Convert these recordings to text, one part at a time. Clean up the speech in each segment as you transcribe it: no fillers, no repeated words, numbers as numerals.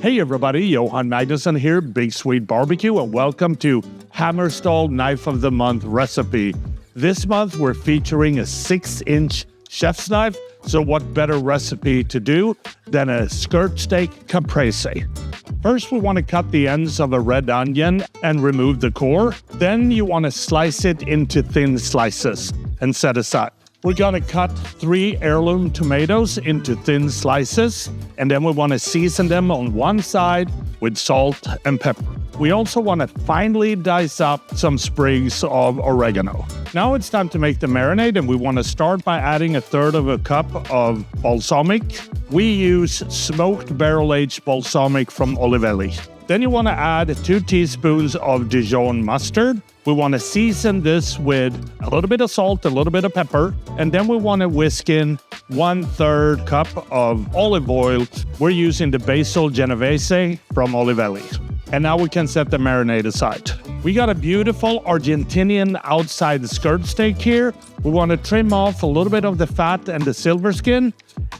Hey everybody, Johan Magnusson here, Big Swede Barbecue, and welcome to Stahl Knife of the Month recipe. This month we're featuring a 6-inch chef's knife, so what better recipe to do than a skirt steak caprese. First we want to cut the ends of a red onion and remove the core. Then you want to slice it into thin slices and set aside. We're going to cut 3 heirloom tomatoes into thin slices, and then we want to season them on one side with salt and pepper. We also want to finely dice up some sprigs of oregano. Now it's time to make the marinade, and we want to start by adding 1/3 cup of balsamic. We use smoked barrel-aged balsamic from Olivelli. Then you want to add 2 teaspoons of Dijon mustard. We want to season this with a little bit of salt, a little bit of pepper, and then we want to whisk in 1/3 cup of olive oil. We're using the Basil Genovese from Olivelli. And now we can set the marinade aside. We got a beautiful Argentinian outside skirt steak here. We want to trim off a little bit of the fat and the silver skin.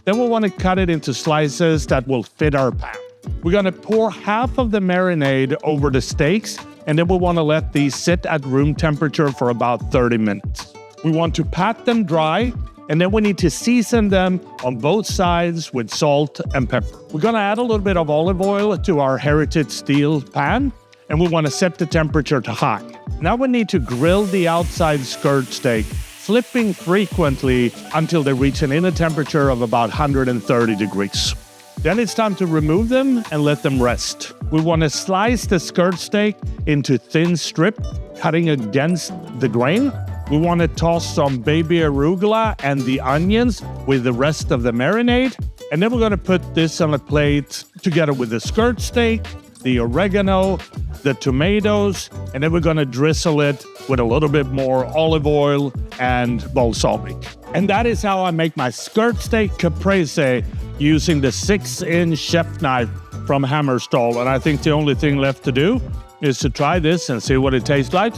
Then we want to cut it into slices that will fit our pan. We're going to pour half of the marinade over the steaks, and then we want to let these sit at room temperature for about 30 minutes. We want to pat them dry, and then we need to season them on both sides with salt and pepper. We're going to add a little bit of olive oil to our heritage steel pan, and we want to set the temperature to high. Now we need to grill the outside skirt steak, flipping frequently until they reach an inner temperature of about 130 degrees. Then it's time to remove them and let them rest. We want to slice the skirt steak into thin strips, cutting against the grain. We want to toss some baby arugula and the onions with the rest of the marinade. And then we're going to put this on a plate together with the skirt steak, the oregano, the tomatoes, and then we're going to drizzle it with a little bit more olive oil and balsamic. And that is how I make my skirt steak caprese using the 6-inch chef knife from Stahl. And I think the only thing left to do is to try this and see what it tastes like.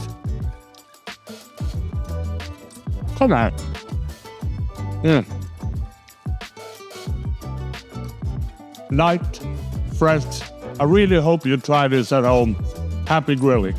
Come on. Light, fresh. I really hope you try this at home. Happy grilling.